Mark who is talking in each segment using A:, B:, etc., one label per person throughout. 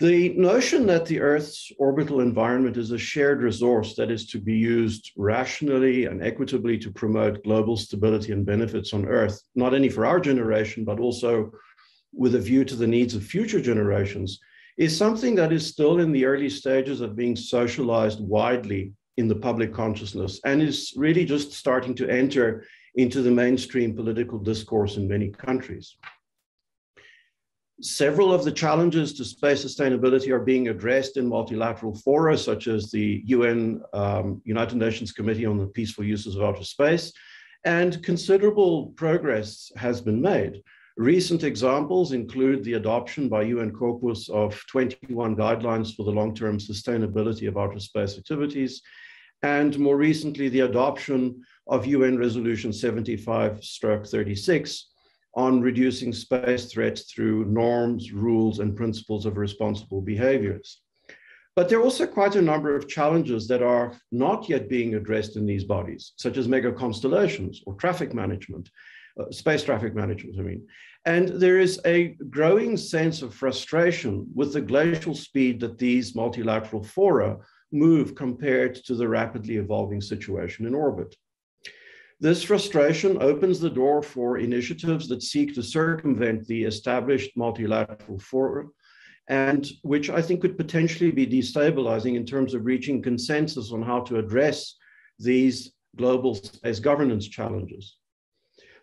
A: The notion that the Earth's orbital environment is a shared resource that is to be used rationally and equitably to promote global stability and benefits on Earth, not only for our generation, but also with a view to the needs of future generations, is something that is still in the early stages of being socialized widely in the public consciousness and is really just starting to enter into the mainstream political discourse in many countries. Several of the challenges to space sustainability are being addressed in multilateral fora, such as the UN, United Nations Committee on the Peaceful Uses of Outer Space, and considerable progress has been made. Recent examples include the adoption by UN Corpus of 21 guidelines for the long-term sustainability of outer space activities, and more recently, the adoption of UN Resolution 75/36 on reducing space threats through norms, rules, and principles of responsible behaviors. But there are also quite a number of challenges that are not yet being addressed in these bodies, such as mega constellations or traffic management, space traffic management, I mean. And there is a growing sense of frustration with the glacial speed that these multilateral fora move compared to the rapidly evolving situation in orbit. This frustration opens the door for initiatives that seek to circumvent the established multilateral fora, and which I think could potentially be destabilizing in terms of reaching consensus on how to address these global space governance challenges.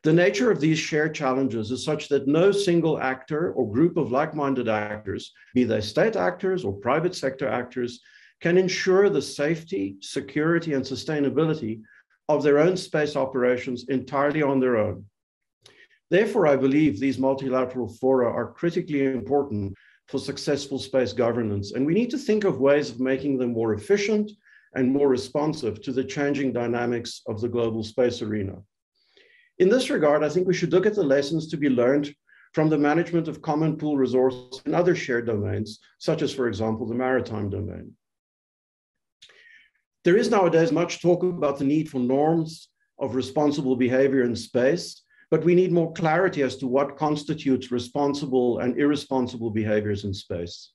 A: The nature of these shared challenges is such that no single actor or group of like-minded actors, be they state actors or private sector actors, can ensure the safety, security, and sustainability of their own space operations entirely on their own. Therefore, I believe these multilateral fora are critically important for successful space governance, and we need to think of ways of making them more efficient and more responsive to the changing dynamics of the global space arena. In this regard, I think we should look at the lessons to be learned from the management of common pool resources in other shared domains, such as, for example, the maritime domain. There is nowadays much talk about the need for norms of responsible behavior in space, but we need more clarity as to what constitutes responsible and irresponsible behaviors in space.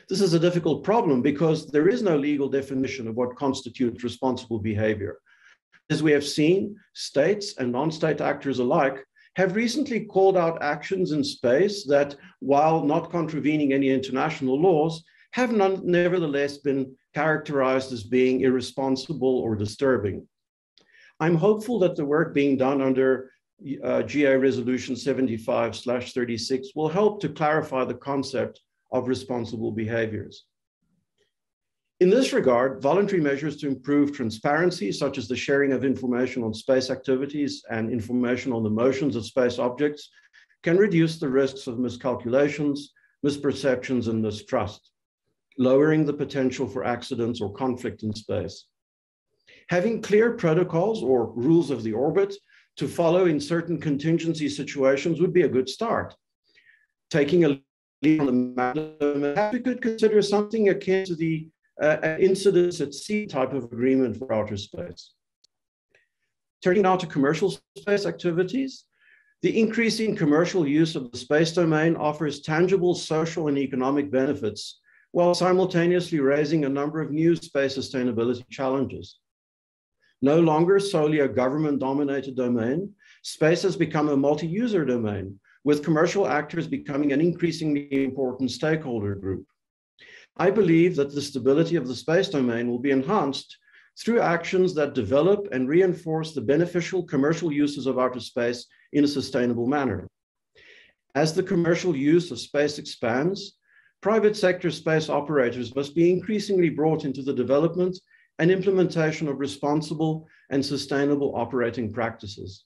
A: This is a difficult problem because there is no legal definition of what constitutes responsible behavior. As we have seen, states and non-state actors alike have recently called out actions in space that, while not contravening any international laws, have nevertheless been characterized as being irresponsible or disturbing. I'm hopeful that the work being done under GA Resolution 75/36 will help to clarify the concept of responsible behaviors. In this regard, voluntary measures to improve transparency, such as the sharing of information on space activities and information on the motions of space objects, can reduce the risks of miscalculations, misperceptions, and mistrust, lowering the potential for accidents or conflict in space. Having clear protocols or rules of the orbit to follow in certain contingency situations would be a good start. Taking a lead on the matter, we could consider something akin to the incidents at sea type of agreement for outer space. Turning now to commercial space activities, the increasing commercial use of the space domain offers tangible social and economic benefits, while simultaneously raising a number of new space sustainability challenges. No longer solely a government-dominated domain, space has become a multi-user domain, with commercial actors becoming an increasingly important stakeholder group. I believe that the stability of the space domain will be enhanced through actions that develop and reinforce the beneficial commercial uses of outer space in a sustainable manner. As the commercial use of space expands, private sector space operators must be increasingly brought into the development and implementation of responsible and sustainable operating practices.